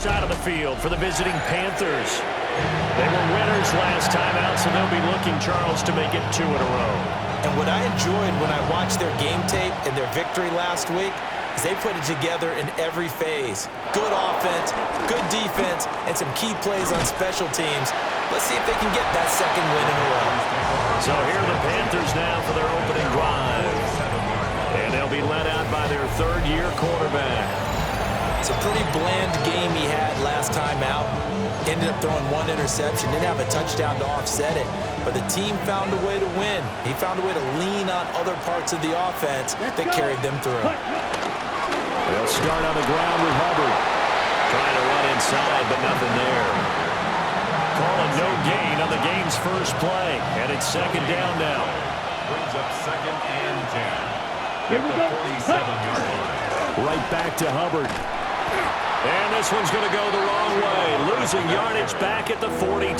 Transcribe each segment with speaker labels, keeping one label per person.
Speaker 1: Side of the field for the visiting Panthers. They were winners last time out, so they'll be looking, Charles, to make it 2 in a row.
Speaker 2: And what I enjoyed when I watched their game tape and their victory last week is they put it together in every phase. Good offense, good defense, and some key plays on special teams. Let's see if they can get that second win in a row.
Speaker 1: So here are the Panthers now for their opening drive. And they'll be led out by their third-year quarterback.
Speaker 2: It's a pretty bland game he had last time out. Ended up throwing 1 interception. Didn't have a touchdown to offset it. But the team found a way to win. He found a way to lean on other parts of the offense that carried them through.
Speaker 1: They'll start on the ground with Hubbard. Trying to run inside, but nothing there. Calling no gain on the game's first play. And it's second down now.
Speaker 3: Brings up 2nd and 10.
Speaker 4: Here we go.
Speaker 3: 47-yard line.
Speaker 1: Right back to Hubbard. And this one's going to go the wrong way. Losing yardage back at the 42.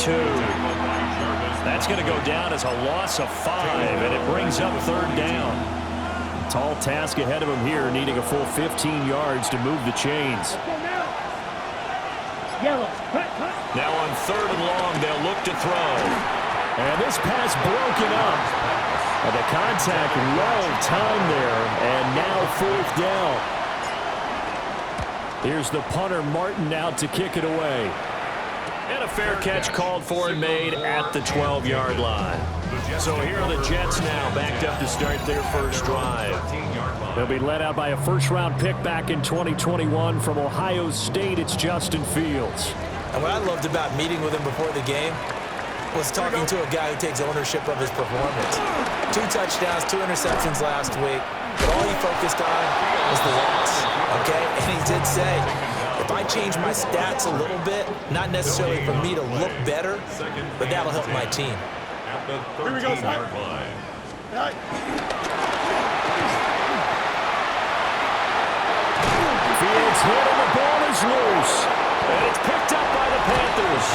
Speaker 1: That's going to go down as a loss of 5, and it brings up 3rd down. Tall task ahead of him here, needing a full 15 yards to move the chains.
Speaker 4: Yellow.
Speaker 1: Now on 3rd and long, they'll look to throw. And this pass broken up. And the contact well timed there, and now 4th down. Here's the punter, Martin, out to kick it away. And a fair catch called for and made at the 12-yard line. So here are the Jets now backed up to start their first drive. They'll be led out by a first-round pick back in 2021 from Ohio State. It's Justin Fields.
Speaker 2: And what I loved about meeting with him before the game was talking to a guy who takes ownership of his performance. 2 touchdowns, 2 interceptions last week. But all he focused on was the loss, okay? And he did say, if I change my stats a little bit, not necessarily for me to look better, but that'll help my team.
Speaker 3: At the 13-yard line.
Speaker 1: Fields hit and the ball is loose. And it's picked up by the Panthers.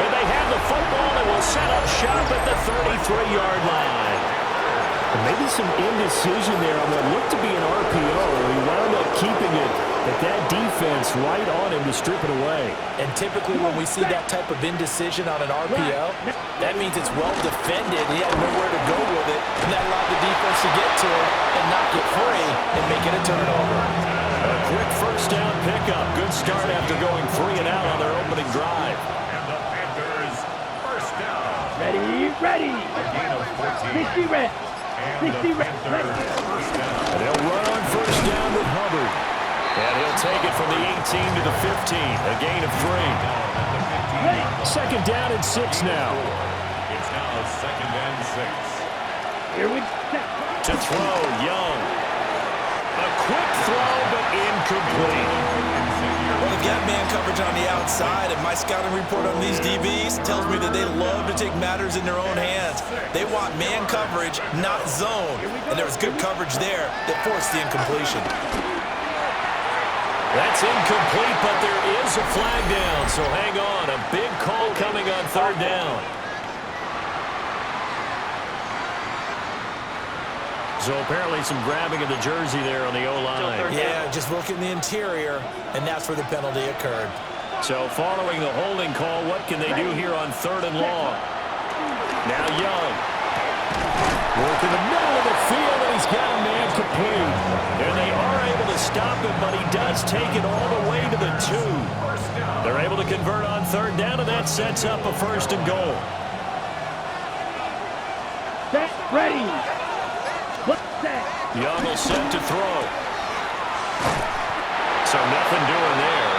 Speaker 1: And they have the football and will set up shop at the 33-yard line. Maybe some indecision there on what looked to be an RPO. He wound up keeping it, but that defense right on him to strip it away.
Speaker 2: And typically when we see that type of indecision on an RPO, that means it's well defended. He had nowhere to go with it, and that allowed the defense to get to it and knock it free and make it a turnover.
Speaker 1: A quick first down pickup. Good start after going 3 and out on their opening drive.
Speaker 3: And the Panthers first down.
Speaker 4: Ready.
Speaker 3: A gain of 14.
Speaker 4: 60 red.
Speaker 3: And the Panthers first down.
Speaker 1: And they'll run on first down with Hubbard. And he'll take it from the 18 to the 15. A gain of 3. Second down and 6 now.
Speaker 3: It's now 2nd and 6.
Speaker 4: Here we go.
Speaker 1: To throw, Young. A quick throw, but incomplete.
Speaker 2: Well, they've got man coverage on the outside, and my scouting report on these DBs tells me that they love to take matters in their own hands. They want man coverage, not zone. And there was good coverage there that forced the incompletion.
Speaker 1: That's incomplete, but there is a flag down, so hang on. A big call coming on 3rd down. So apparently some grabbing of the jersey there on the O-line.
Speaker 2: Yeah, just look in the interior, and that's where the penalty occurred.
Speaker 1: So following the holding call, what can they do here on 3rd and long? Now Young. Work in the middle of the field, and he's got a man complete. And they are able to stop him, but he does take it all the way to the 2. They're able to convert on 3rd down, and that sets up a 1st and goal.
Speaker 4: Set. Ready.
Speaker 1: Young will set to throw. So nothing doing there.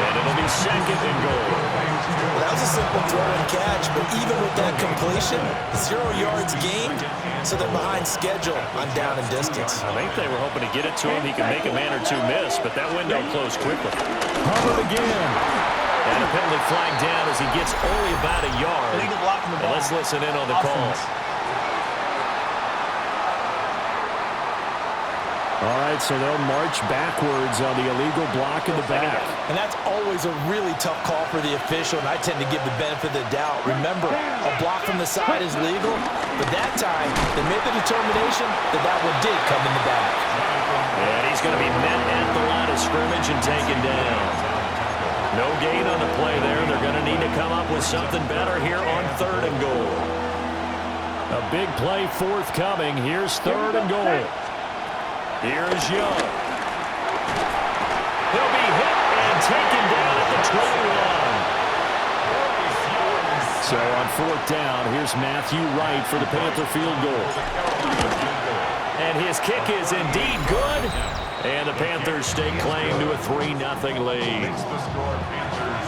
Speaker 1: And it'll be 2nd and goal.
Speaker 2: Well, that was a simple throw and catch, but even with that completion, 0 yards gained, so they're behind schedule on down and distance.
Speaker 1: I think they were hoping to get it to him. He could make a man or 2 miss, but that window closed quickly. Hubbard again. And a penalty flag down as he gets only about a yard. And let's listen in on the call. All right, so they'll march backwards on the illegal block in the back.
Speaker 2: And that's always a really tough call for the official, and I tend to give the benefit of the doubt. Remember, a block from the side is legal, but that time they made the determination that that one did come in the back.
Speaker 1: And he's going to be met at the line of scrimmage and taken down. No gain on the play there. They're going to need to come up with something better here on 3rd and goal. A big play forthcoming. Here's 3rd and goal. Here's Young. He'll be hit and taken down at the 21. So on 4th down, here's Matthew Wright for the Panther field goal. And his kick is indeed good. And the Panthers stake claim to a 3-0 lead.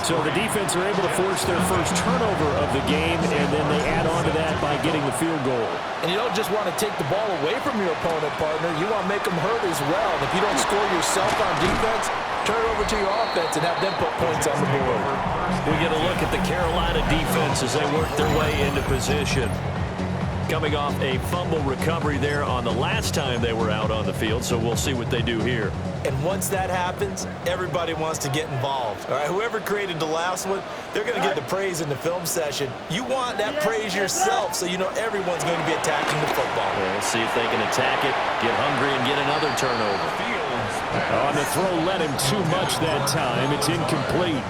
Speaker 1: So the defense are able to force their first turnover of the game, and then they add on to that by getting the field goal.
Speaker 2: And you don't just want to take the ball away from your opponent, partner. You want to make them hurt as well. And if you don't score yourself on defense, turn it over to your offense and have them put points on the board.
Speaker 1: We get a look at the Carolina defense as they work their way into position. Coming off a fumble recovery there on the last time they were out on the field, so we'll see what they do here.
Speaker 2: And once that happens, everybody wants to get involved. All right, whoever created the last one, they're going to get the praise in the film session. You want that praise yourself, so you know everyone's going to be attacking the football.
Speaker 1: We'll see if they can attack it, get hungry, and get another turnover. On the throw, led him too much that time. It's incomplete.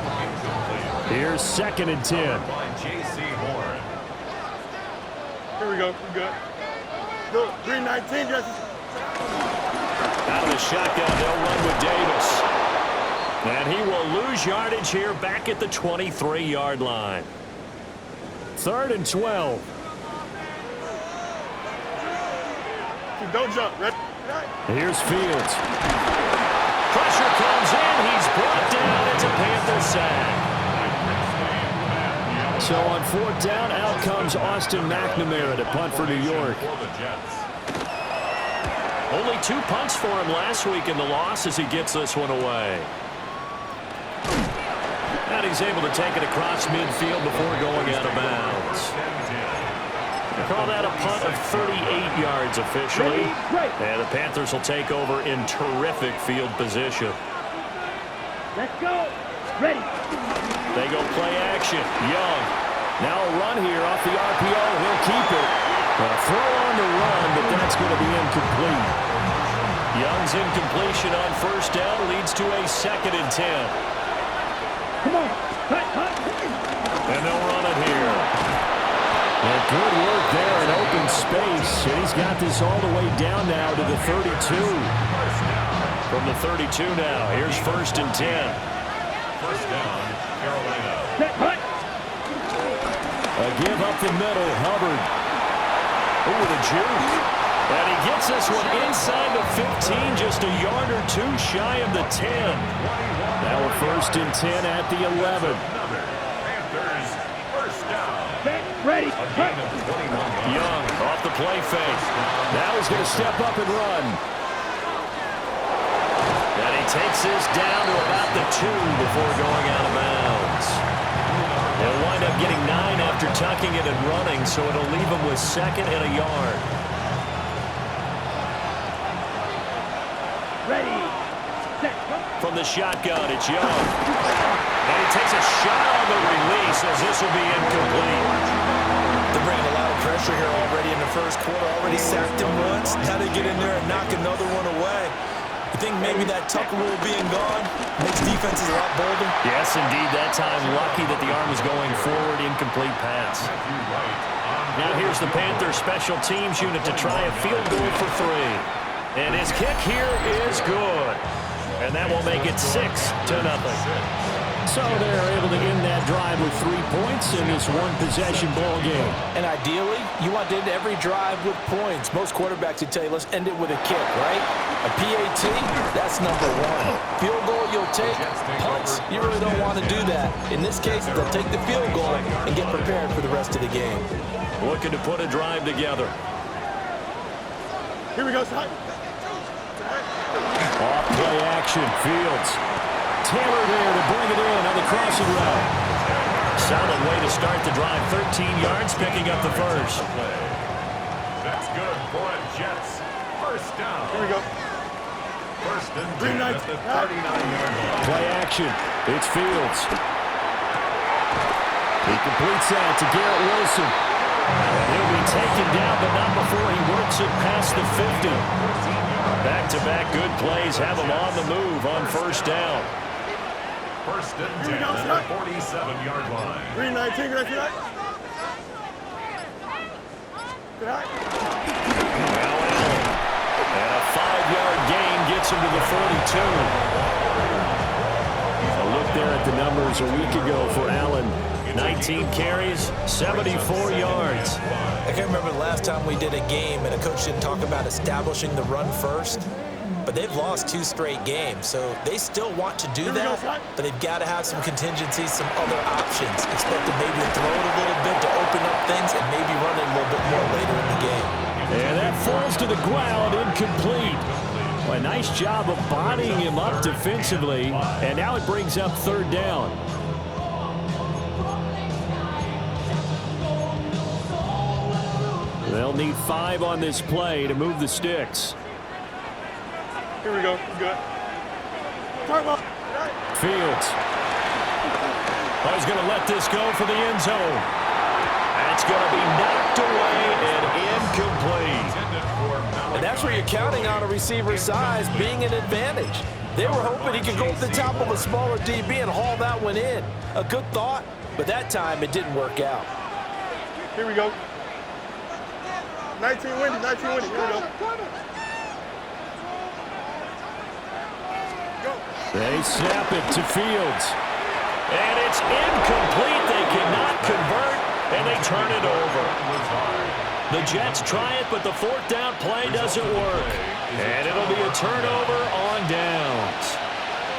Speaker 1: Here's 2nd and 10.
Speaker 4: Here we go. We're good. Go. 319, Jesse.
Speaker 1: Out of the shotgun, they'll run with Davis. And he will lose yardage here back at the 23-yard line. 3rd and 12.
Speaker 4: Don't jump. Ready?
Speaker 1: Here's Fields. Pressure comes in. He's brought down. It's a Panther sack. So on 4th down, out comes Austin McNamara to punt for New York. Only 2 punts for him last week in the loss as he gets this one away. And he's able to take it across midfield before going out of bounds. They call that a punt of 38 yards officially. And the Panthers will take over in terrific field position.
Speaker 4: Let's go. Ready.
Speaker 1: They go play action. Young. Now a run here off the RPO. He'll keep it. A throw on the run, but that's going to be incomplete. Young's incompletion on 1st down leads to a 2nd and 10.
Speaker 4: Come on. Cut.
Speaker 1: And they'll run it here. And good work there in open space. And he's got this all the way down now to the 32. From the 32 now. Here's 1st and 10.
Speaker 3: 1st down, Carolina.
Speaker 4: Set. Cut.
Speaker 1: A give up the middle. Hubbard. Ooh, the juke. And he gets this one inside the 15, just a yard or 2 shy of the 10. Now a 1st and 10 at the 11.
Speaker 3: Panthers, 1st down.
Speaker 4: Set. Ready. Cut.
Speaker 1: Young off the play fake. Now he's going to step up and run. And he takes this down to about the 2 before going out of bounds. They'll wind up getting 9 after tucking it and running, so it'll leave him with 2nd and a yard.
Speaker 4: Ready. Set.
Speaker 1: From the shotgun, it's Young. And he takes a shot on the release as this will be incomplete.
Speaker 2: They're bringing a lot of pressure here already in the 1st quarter. Already sacked him once. Now they get in there and knock another one away. You think maybe that tuck rule being gone makes defenses a lot bolder?
Speaker 1: Yes, indeed. That time, lucky that the arm was going forward. Incomplete pass. Now here's the Panthers special teams unit to try a field goal for 3. And his kick here is good. And that will make it 6-0. So they're able to end that drive with 3 points in this one-possession ball game.
Speaker 2: And ideally, you want to end every drive with points. Most quarterbacks would tell you, let's end it with a kick, right? A PAT, that's number 1. Field goal, you'll take. Punts, you really don't want to do that. In this case, they'll take the field goal and get prepared for the rest of the game.
Speaker 1: Looking to put a drive together.
Speaker 4: Here we go, son.
Speaker 1: Off play action, Fields. Taylor there to bring it in on the crossing route. Solid way to start the drive. 13 yards, picking up the 1st.
Speaker 3: That's good for a Jets. 1st down.
Speaker 4: Here we go.
Speaker 3: 1st and 10 at the 39-yard line.
Speaker 1: Play action. It's Fields. He completes that to Garrett Wilson. He'll be taken down, but not before he works it past the 50. Back-to-back good plays have him on the move on 1st down.
Speaker 3: First and
Speaker 4: Here we
Speaker 3: 10
Speaker 4: go,
Speaker 3: at
Speaker 4: Scott.
Speaker 3: the 47-yard line.
Speaker 4: 319, can I see that? Can I?
Speaker 1: Well, and a 5-yard gain gets him to the 42. A look there at the numbers a week ago for Allen. 19 carries, 74 yards.
Speaker 2: I can't remember the last time we did a game and a coach didn't talk about establishing the run first. But they've lost 2 straight games, so they still want to do that, but they've got to have some contingencies, some other options. Expect to maybe throw it a little bit to open up things and maybe run it a little bit more later in the game.
Speaker 1: And that falls to the ground, incomplete. Well, a nice job of bodying him up defensively, and now it brings up 3rd down. They'll need 5 on this play to move the sticks.
Speaker 4: Here we go. We're good. Talk about.
Speaker 1: Fields. Oh, he's going to let this go for the end zone. That's going to be knocked away and incomplete.
Speaker 2: And that's where you're counting on a receiver's size being an advantage. They were hoping he could go up the top of a smaller DB and haul that one in. A good thought, but that time it didn't work out.
Speaker 4: Here we go. 19 winning. Here we go.
Speaker 1: They snap it to Fields. And it's incomplete. They cannot convert, and they turn it over. The Jets try it, but the 4th down play doesn't work. And it'll be a turnover on downs.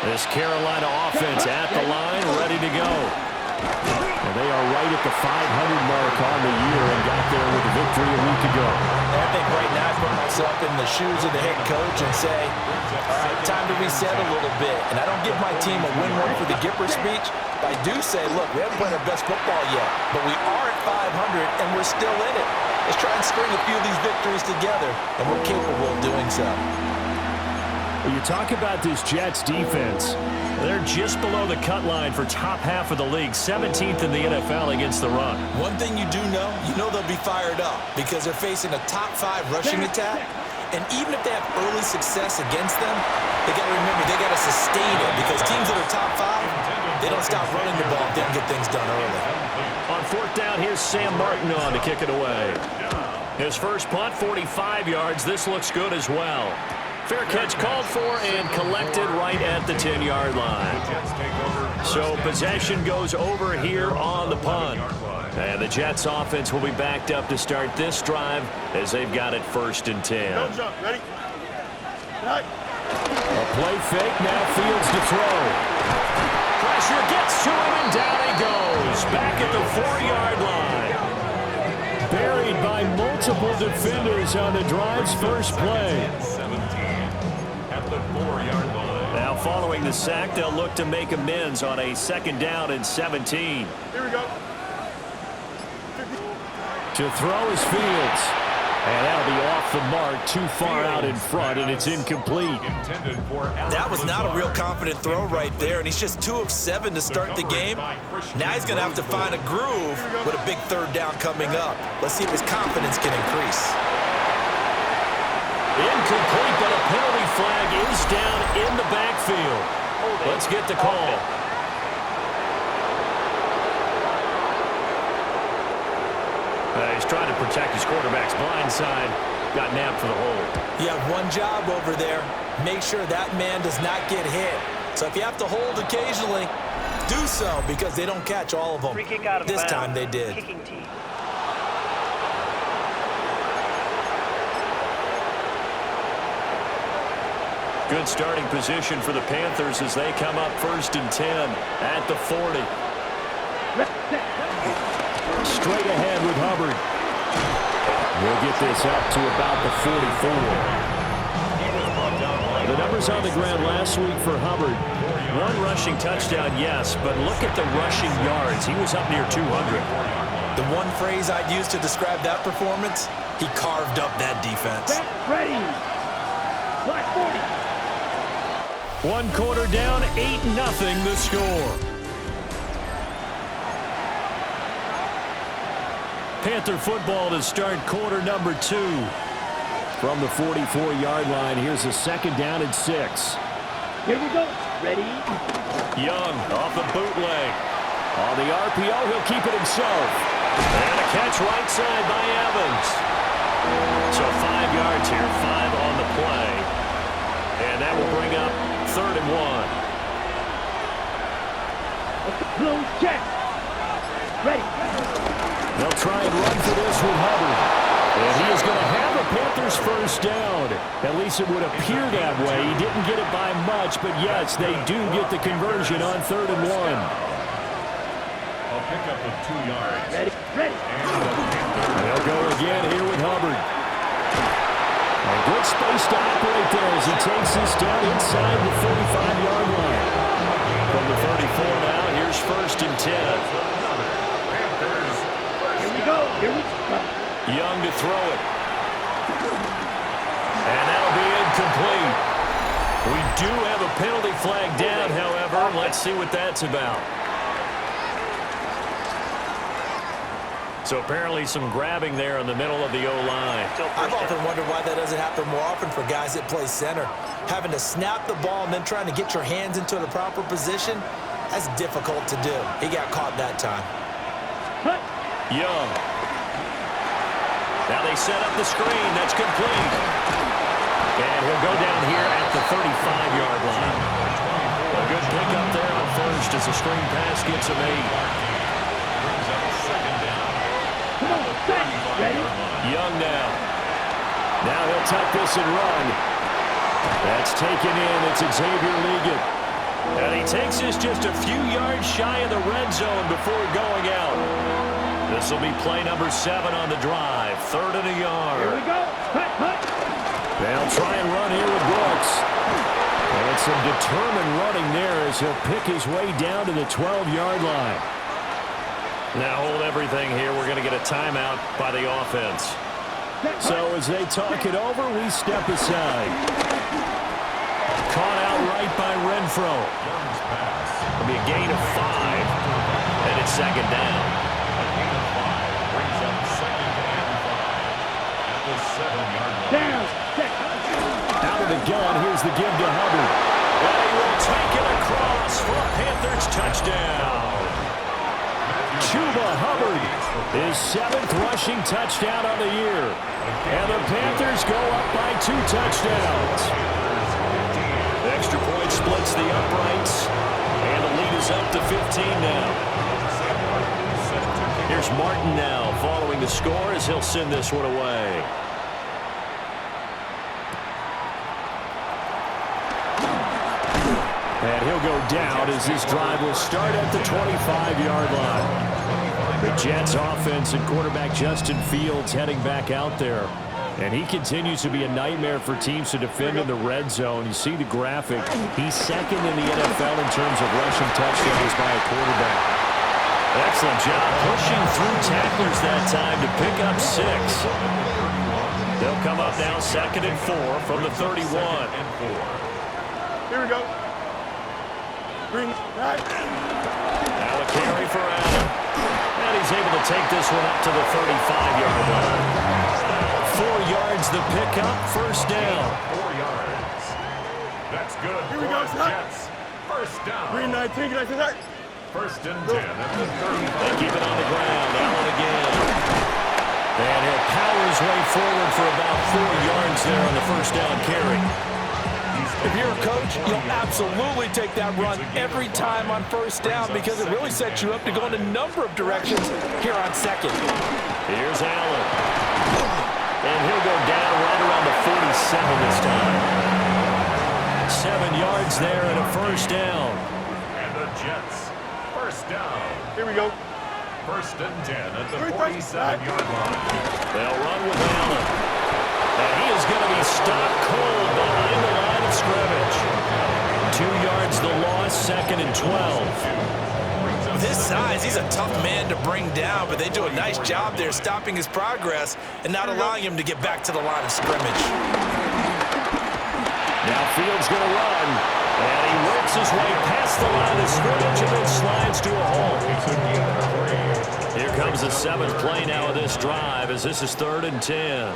Speaker 1: This Carolina offense at the line, ready to go. And they are right at the 500 mark on the year and got there with a victory a week ago.
Speaker 2: I think right now I put myself in the shoes of the head coach and say, all right, time to reset a little bit. And I don't give my team a win-win for the Gipper speech, but I do say, look, we haven't played our best football yet, but we are at 500 and we're still in it. Let's try and string a few of these victories together, and we're capable of doing so.
Speaker 1: Well, you talk about this Jets defense. They're just below the cut line for top half of the league, 17th in the NFL against the run.
Speaker 2: One thing you do know, they'll be fired up because they're facing a top 5 rushing attack. And even if they have early success against them, they got to remember they got to sustain it because teams that are top 5, they don't stop running the ball if they don't get things done early.
Speaker 1: On 4th down, here's Sam Martin on to kick it away. His first punt, 45 yards. This looks good as well. Fair catch called for and collected right at the 10-yard line. So possession goes over here on the punt. And the Jets offense will be backed up to start this drive as they've got it 1st and 10.
Speaker 4: No jump. Ready? Right.
Speaker 1: A play fake, now Fields to throw. Pressure gets to him and down he goes. Back at the 4-yard line. Buried by multiple defenders on the drive's first play.
Speaker 3: At the 4-yard line.
Speaker 1: Now following the sack, they'll look to make amends on a 2nd down and 17.
Speaker 4: Here we go.
Speaker 1: To throw is Fields. And that'll be off the mark, too far out in front, and it's incomplete.
Speaker 2: That was not a real confident throw right there, and he's just 2 of 7 to start the game. Now he's going to have to find a groove with a big 3rd down coming up. Let's see if his confidence can increase.
Speaker 1: Incomplete, but a penalty flag is down in the backfield. Let's get the call. He's trying to protect his quarterback's blind side. Got nabbed for the hold.
Speaker 2: You have one job over there. Make sure that man does not get hit. So if you have to hold occasionally, do so because they don't catch all of them.
Speaker 5: Free kick out of
Speaker 2: This
Speaker 5: bounds.
Speaker 2: time they did.
Speaker 5: Kicking team.
Speaker 1: Good starting position for the Panthers as they come up 1st and 10 at the 40. Straight ahead with Hubbard. We'll get this up to about the 44. The numbers on the ground last week for Hubbard. 1 rushing touchdown, yes, but look at the rushing yards. He was up near 200.
Speaker 2: The one phrase I'd use to describe that performance, he carved up that defense.
Speaker 5: Ready. Black 40.
Speaker 1: 1 quarter down, 8-0 the score. Panther football to start quarter number 2. From the 44-yard line, here's a 2nd down and 6.
Speaker 5: Here we go. Ready.
Speaker 1: Young off the bootleg. On the RPO, he'll keep it himself. And a catch right side by Evans. So 5 yards here, 5 on the play. And that will bring up 3rd and 1.
Speaker 5: Close check. Ready.
Speaker 1: They'll try and run for this with Hubbard. And he is going to have a Panthers first down. At least it would appear that way. He didn't get it by much, but yes, they do get the conversion on 3rd and 1.
Speaker 3: A pickup of 2 yards.
Speaker 5: Ready. Ready.
Speaker 1: They'll go again here with Hubbard. A good space to operate there as he takes this down inside the 35-yard line. From the 34 now, here's 1st and 10.
Speaker 5: Here we go. Here we go.
Speaker 1: Young to throw it. And that'll be incomplete. We do have a penalty flag down, however. Let's see what that's about. So apparently some grabbing there in the middle of the O-line.
Speaker 2: I've often wondered why that doesn't happen more often for guys that play center. Having to snap the ball and then trying to get your hands into the proper position, that's difficult to do. He got caught that time.
Speaker 1: Young. Now they set up the screen. That's complete. And he'll go down here at the 35-yard line. A good pickup there on 1st as the screen pass gets him 8.
Speaker 5: Ready?
Speaker 1: Young now. Now he'll tuck this and run. That's taken in. It's Xavier Ligon. And he takes this just a few yards shy of the red zone before going out. This will be play number 7 on the drive. 3rd and a yard.
Speaker 5: Here we go. Hut, hut.
Speaker 1: They'll try and run here with Brooks. And some determined running there as he'll pick his way down to the 12-yard line. Now hold everything here. We're going to get a timeout by the offense. So as they talk it over, we step aside. Caught out right by Renfro. It'll be a gain of 5. And it's 2nd down.
Speaker 3: A gain of 5 brings up 2nd and 5 at the 7-yard line.
Speaker 5: Down. Check.
Speaker 1: Out of the gun, here's the give to Hubbard. And he will take it across for a Panthers touchdown. Chuba Hubbard, his 7th rushing touchdown of the year. And the Panthers go up by 2 touchdowns. The extra point splits the uprights, and the lead is up to 15 now. Here's Martin now following the score as he'll send this one away. And he'll go down as this drive will start at the 25-yard line. The Jets offense and quarterback Justin Fields heading back out there. And he continues to be a nightmare for teams to defend in the red zone. You see the graphic. He's 2nd in the NFL in terms of rushing touchdowns by a quarterback. Excellent job pushing through tacklers that time to pick up 6. They'll come up now 2nd and 4 from the 31.
Speaker 4: Here we go. Green. Right.
Speaker 1: Now a carry for Allen. And he's able to take this one up to the 35-yard line. 4 yards the pickup, 1st down.
Speaker 3: 4 yards. That's good.
Speaker 4: Here we
Speaker 3: for
Speaker 4: go,
Speaker 3: the
Speaker 4: Scott.
Speaker 3: Jets. 1st down.
Speaker 4: Green 19. Can I say that?
Speaker 3: 1st and 10 at the 35.
Speaker 1: They keep it on the ground. Allen again. And he'll power his way forward for about 4 yards there on the 1st down carry.
Speaker 2: If you're a coach, you'll absolutely take that run every time on 1st down because it really sets you up to go in a number of directions here on 2nd.
Speaker 1: Here's Allen. And he'll go down right around the 47 this time. 7 yards there and a 1st down.
Speaker 3: And the Jets. 1st down.
Speaker 4: Here we go.
Speaker 3: 1st and 10 at the 47-yard line.
Speaker 1: They'll run with Allen. And he is going to be stopped cold behind the line of scrimmage. 2 yards the loss, 2nd and 12.
Speaker 2: With his size, he's a tough man to bring down, but they do a nice job there stopping his progress and not allowing him to get back to the line of scrimmage.
Speaker 1: Now Fields going to run. And he works his way past the line of scrimmage and then slides to a hole. Here comes the 7th play now of this drive as this is 3rd and 10.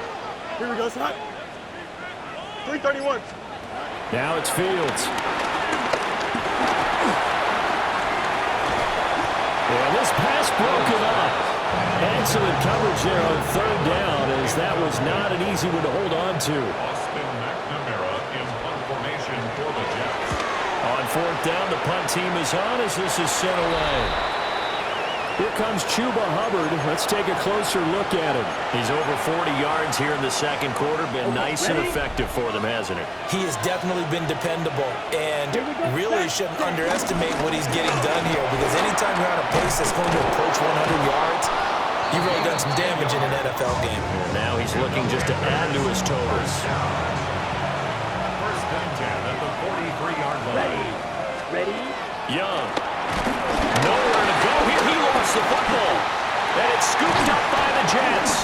Speaker 4: Here we go, Scott. 3:31.
Speaker 1: Now it's Fields. And this pass broken up. Excellent coverage there on third down, as that was not an easy one to hold on to.
Speaker 3: Austin McNamara in punt formation for the Jets.
Speaker 1: On fourth down, the punt team is on as this is sent away. Here comes Chuba Hubbard. Let's take a closer look at him. He's over 40 yards here in the second quarter. Been nice and effective for them, hasn't it?
Speaker 2: He has definitely been dependable, and really shouldn't underestimate what he's getting done here, because anytime you're on a pace that's going to approach 100 yards, you've really done some damage in an NFL game.
Speaker 1: And now he's looking just to add to his totals.
Speaker 3: First and 10 at the 43-yard line.
Speaker 5: Ready?
Speaker 1: Young. Nowhere to go here. He lost the football. And it's scooped up by the Jets.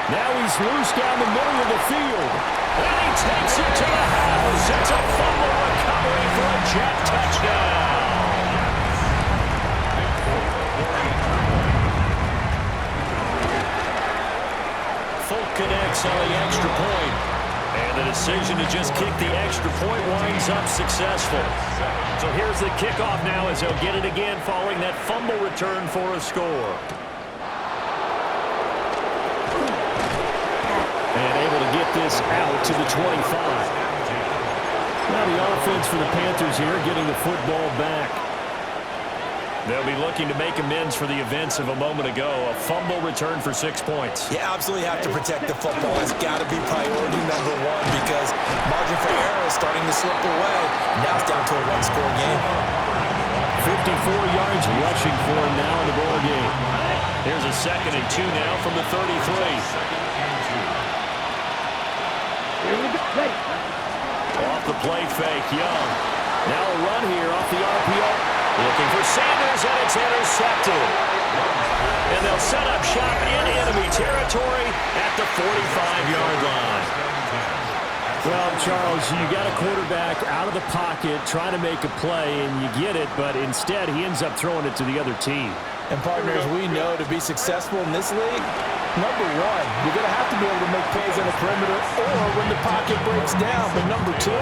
Speaker 1: Now he's loose down the middle of the field. And he takes it to the house. It's a fumble recovery for a Jet touchdown. Folk connects on the extra point. And the decision to just kick the extra point winds up successful. So here's the kickoff now as he'll get it again following that fumble return for a score. And able to get this out to the 25. Now the offense for the Panthers here getting the football back. They'll be looking to make amends for the events of a moment ago. A fumble return for 6 points.
Speaker 2: You absolutely have to protect the football. It's got to be priority number one, because margin for error is starting to slip away. Now it's down to a one-score game.
Speaker 1: 54 yards rushing for him now in the ball game. Here's a 2nd and 2 now from the 33.
Speaker 5: Here we go. Ready?
Speaker 1: Off the play fake, Young. Now a run here off the RPO. Looking for Sanders, and it's intercepted. And they'll set up shop in enemy territory at the 45-yard line. Well, Charles, you got a quarterback out of the pocket trying to make a play, and you get it, but instead he ends up throwing it to the other team.
Speaker 2: And partners, we know to be successful in this league, number one, you're going to have to be able to make plays on the perimeter or when the pocket breaks down. But number two,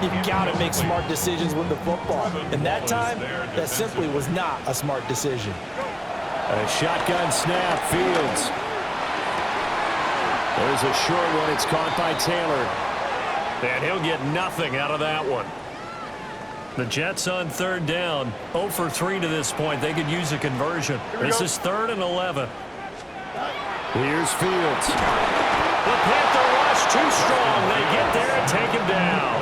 Speaker 2: you've got to make smart decisions with the football. And that time, that simply was not a smart decision.
Speaker 1: A shotgun snap, Fields. There's a short one. It's caught by Taylor. And he'll get nothing out of that one. The Jets on third down. 0 for 3 to this point. They could use a conversion. This is 3rd and 11. Here's Fields. The Panther rush too strong. They get there and take him down.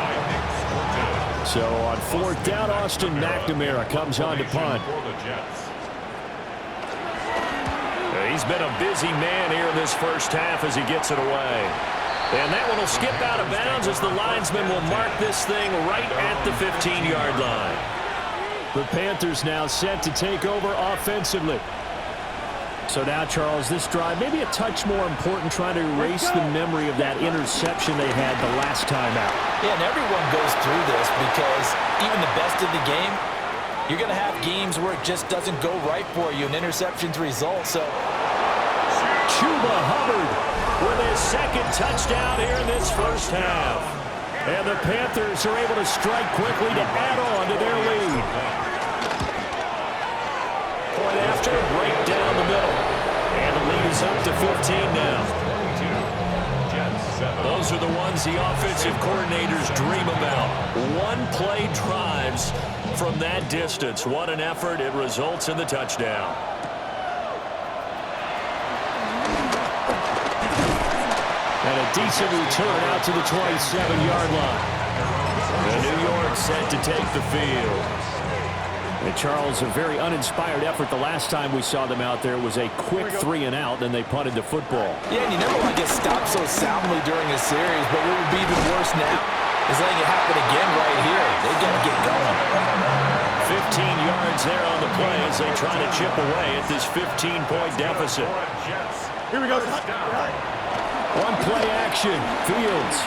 Speaker 1: So on 4th down, Austin McNamara comes on to punt. He's been a busy man here in this first half as he gets it away. And that one will skip out of bounds as the linesman will mark this thing right at the 15-yard line. The Panthers now set to take over offensively. So now, Charles, this drive maybe a touch more important, trying to erase the memory of that interception they had the last time out.
Speaker 2: Yeah, and everyone goes through this, because even the best of the game, you're going to have games where it just doesn't go right for you, and interceptions result. So
Speaker 1: Chuba Hubbard with his 2nd touchdown here in this first half. And the Panthers are able to strike quickly to add on to their lead. Point after, break down the middle. And the lead is up to 15 now. Those are the ones the offensive coordinators dream about. One-play drives from that distance. What an effort. It results in the touchdown. And a decent return out to the 27-yard line. And New York set to take the field. And Charles, a very uninspired effort the last time we saw them out there was a quick 3 and out, then they punted the football.
Speaker 2: yeah, and you never want to get stopped so soundly during a series, but what would be even worse now is letting it happen again right here. They got to get going.
Speaker 1: 15 yards there on the play as they try to chip away at this 15-point deficit.
Speaker 4: Here we go.
Speaker 1: One play action. Fields.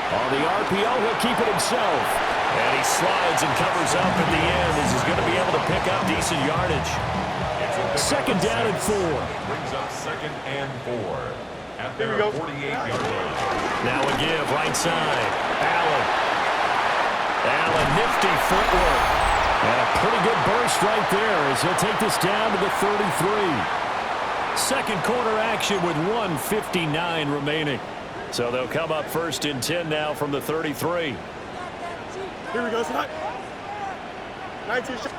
Speaker 1: On the RPO, he'll keep it himself. And he slides and covers up at the end as he's going to be able to pick up decent yardage. 2nd down and 4.
Speaker 3: Brings up 2nd and 4 at their 48-yard line.
Speaker 1: Now a give, right side. Allen. Allen, nifty footwork. And a pretty good burst right there as he'll take this down to the 33. Second quarter action with 1:59 remaining. So they'll come up first and 10 now from the 33.
Speaker 4: Here we go, tonight. 19 shots.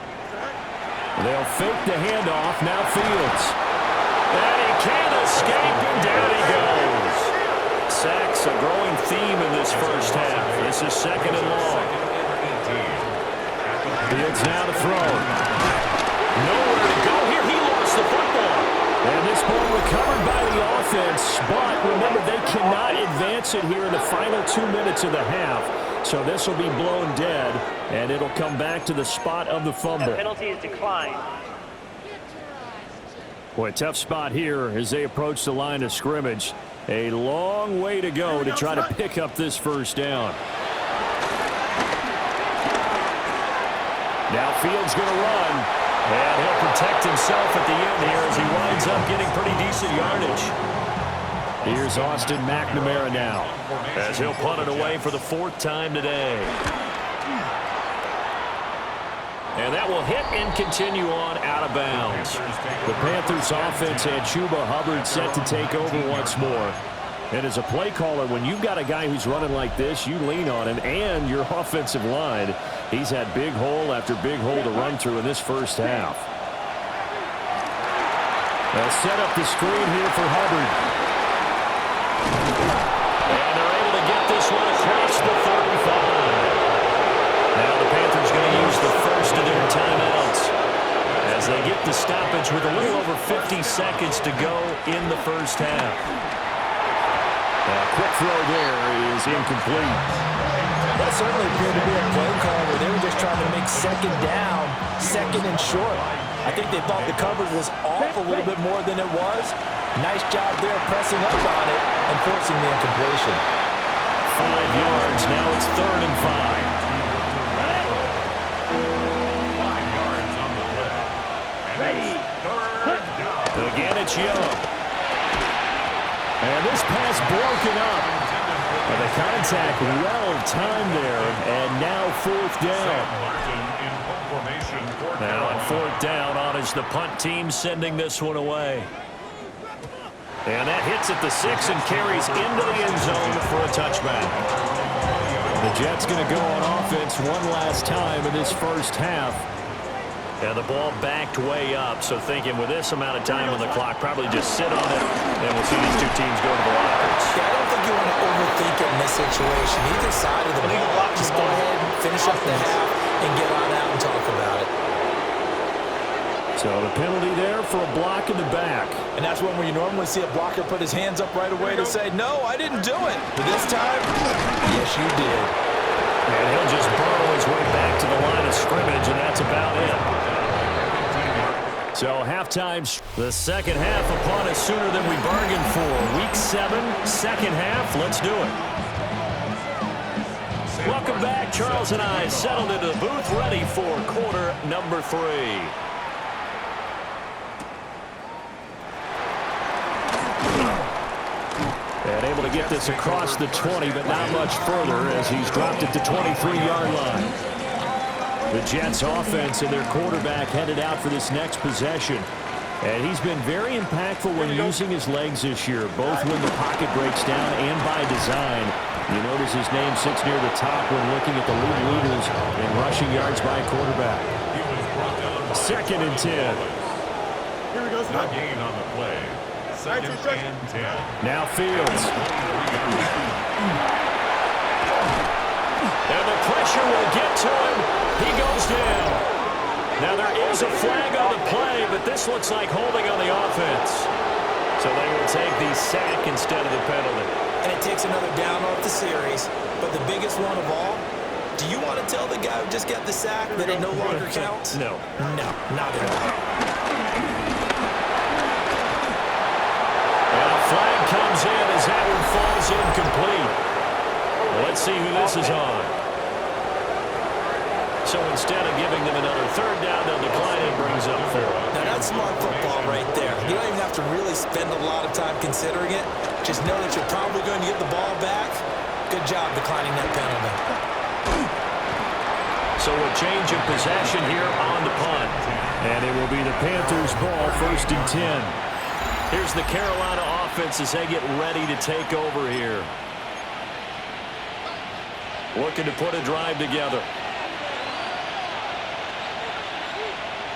Speaker 1: They'll fake the handoff. Now Fields. And he can't escape, and down he goes. Sacks a growing theme in this first half. This is second and long. Fields now to throw. Nowhere to go here. He lost the football. And this ball recovered by the offense. But remember, they cannot advance it here in the final 2 minutes of the half. So this will be blown dead, and it'll come back to the spot of the fumble.
Speaker 5: The penalty is declined.
Speaker 1: Boy, tough spot here as they approach the line of scrimmage. A long way to go to try to pick up this first down. Now Fields going to run, and he'll protect himself at the end here as he winds up getting pretty decent yardage. Here's Austin McNamara now as he'll punt it away for the 4th time today. And that will hit and continue on out of bounds. The Panthers offense and Chuba Hubbard set to take over once more. And as a play caller, when you've got a guy who's running like this, you lean on him and your offensive line. He's had big hole after big hole to run through in this first half. They'll set up the screen here for Hubbard. And they're able to get this one across the 35. Now the Panthers going to use the first of their timeouts as they get the stoppage with a little over 50 seconds to go in the first half. A quick throw there is incomplete.
Speaker 2: That certainly appeared to be a play call where they were just trying to make second down, second and short. I think they thought the coverage was off a little bit more than it was. Nice job there pressing up on it and forcing the incompletion.
Speaker 1: 5 yards. Now it's 3rd and 5.
Speaker 3: 5 yards on the play. And
Speaker 5: Ready.
Speaker 3: it's 3rd down.
Speaker 1: Again, it's Young. And this pass broken up. And the contact well timed there. And now 4th down.
Speaker 3: Martin in punt formation for
Speaker 1: Now on 4th down, on is the punt team sending this one away. And that hits at the 6 and carries into the end zone for a touchback. The Jets going to go on offense one last time in this first half. And the ball backed way up, so thinking with this amount of time on the clock, probably just sit on it, and we'll see these two teams go to the lockers.
Speaker 2: Yeah, I don't think you want to overthink it in this situation. Either side of the ball, just go ahead and finish up the half and get on out and talk about it.
Speaker 1: So the penalty there for a block in the back.
Speaker 2: And that's when you normally see a blocker put his hands up right away to say, no, I didn't do it. But this time, yes, you did.
Speaker 1: And he'll just burrow his way back to the line of scrimmage, and that's about it. So halftime, the second half upon us sooner than we bargained for. Week 7, second half. Let's do it. Welcome back. Charles and I settled into the booth, ready for quarter number 3. And able to get this across the 20, but not much further as he's dropped it to 23-yard line. The Jets offense and their quarterback headed out for this next possession. And he's been very impactful when using his legs this year, both when the pocket breaks down and by design. You notice his name sits near the top when looking at the league leaders in rushing yards by quarterback. 2nd and 10.
Speaker 4: Here we go,
Speaker 3: No
Speaker 4: Scott.
Speaker 3: gain on the play. 2nd and 10.
Speaker 1: Now Fields. And the pressure will get to him. He goes down. Now there is a flag on the play, but this looks like holding on the offense. So they will take the sack instead of the penalty.
Speaker 2: And it takes another down off the series. But the biggest one of all, do you want to tell the guy who just got the sack that it no longer counts?
Speaker 1: No.
Speaker 2: No, not at all.
Speaker 1: And a flag comes in as that one falls incomplete. Well, let's see who this is on. So instead of giving them another 3rd down, they'll decline it, brings up 4.
Speaker 2: Now that's smart football right there. You don't even have to really spend a lot of time considering it. Just know that you're probably going to get the ball back. Good job declining that penalty.
Speaker 1: So So a change of possession here on the punt.
Speaker 3: And it will be the Panthers' ball, 1st and 10.
Speaker 1: Here's the Carolina offense as they get ready to take over here. Looking to put a drive together.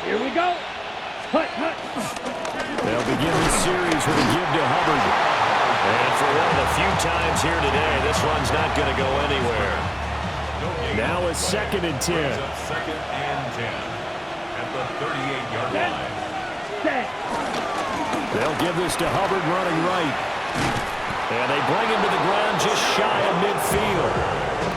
Speaker 5: Here we go. Hut, hut.
Speaker 3: They'll begin this series with a give to Hubbard.
Speaker 1: And for one of the few times here today, this run's not going to go anywhere.
Speaker 3: Now it's 2nd and 10.
Speaker 4: 2nd and 10 at the 38-yard line.
Speaker 5: Set.
Speaker 3: They'll give this to Hubbard running right.
Speaker 1: And they bring him to the ground just shy of midfield.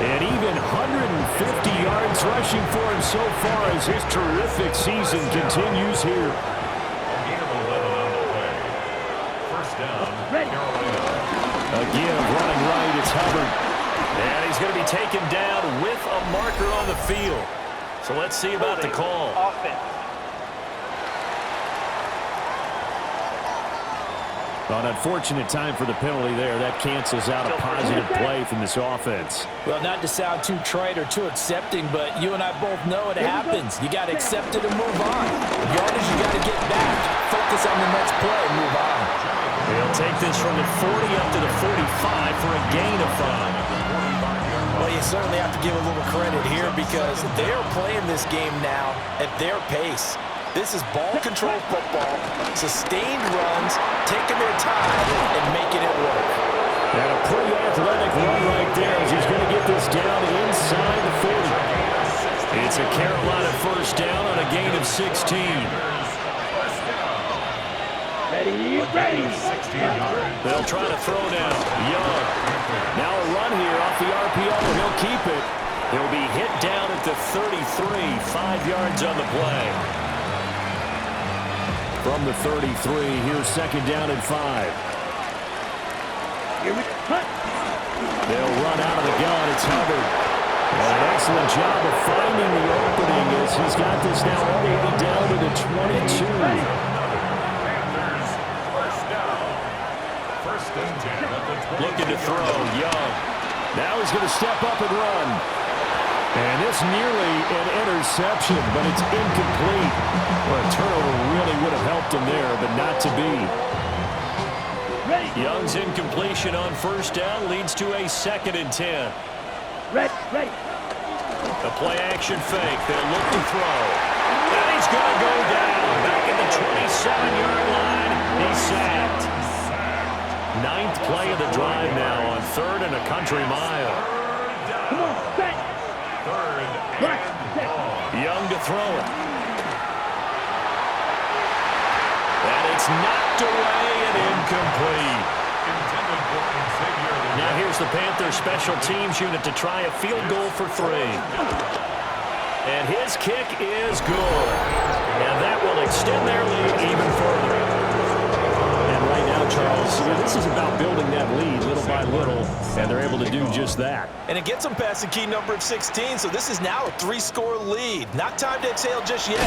Speaker 3: And even 150 yards rushing for him so far as his terrific season continues here.
Speaker 4: A gain of 11 on the play. 1st down, Carolina.
Speaker 3: A give running right, it's Hubbard.
Speaker 1: And he's going to be taken down with a marker on the field. So let's see about the call.
Speaker 3: An unfortunate time for the penalty there. That cancels out a positive play from this offense.
Speaker 2: Well, not to sound too trite or too accepting, but you and I both know it happens. You got to accept it and move on. Yardage, you got to get back. Focus on the next play and move on.
Speaker 1: He'll take this from the 40 up to the 45 for a gain of 5.
Speaker 2: Well, you certainly have to give a little credit here because they're playing this game now at their pace. This is ball control football, sustained runs, taking their time, and making it work.
Speaker 3: And a pretty athletic run right there as he's going to get this down inside the 40.
Speaker 1: It's a Carolina 1st down on a gain of 16.
Speaker 5: Ready, ready.
Speaker 1: They'll try to throw now. Young.
Speaker 3: Now a run here off the RPO, and he'll keep it.
Speaker 1: He'll be hit down at the 33, 5 yards on the play.
Speaker 3: From the 33, here's 2nd down and 5.
Speaker 5: Here we hut.
Speaker 3: They'll run out of the gun. It's Hubbard. An excellent job of finding the opening as he's got this now all the way down to the 22.
Speaker 4: Panthers, 1st down. 1st and 10 at the 20.
Speaker 1: Looking to throw. Young.
Speaker 3: Now he's going to step up and run. And it's nearly an interception, but it's incomplete. Well, a turnover really would have helped him there, but not to be.
Speaker 5: Ready.
Speaker 1: Young's incompletion on 1st down leads to a 2nd and 10.
Speaker 5: Ready, ready.
Speaker 1: The play action fake. They'll look to throw. And he's going to go down. Back at the 27-yard line. He's sacked. 9th play of the drive now on 3rd and a country mile.
Speaker 5: Come on, set.
Speaker 4: 3rd
Speaker 5: Right, set.
Speaker 1: Young to throw it. And it's knocked away and incomplete.
Speaker 4: intended for Xavier.
Speaker 1: Now here's the Panthers special teams unit to try a field goal for 3. And his kick is good. And that will extend their lead even further.
Speaker 3: And right now, Charles, this is about building that lead little by little, and they're able to do just that.
Speaker 2: And it gets them past the key number of 16, so this is now a 3-score lead. Not time to exhale just yet,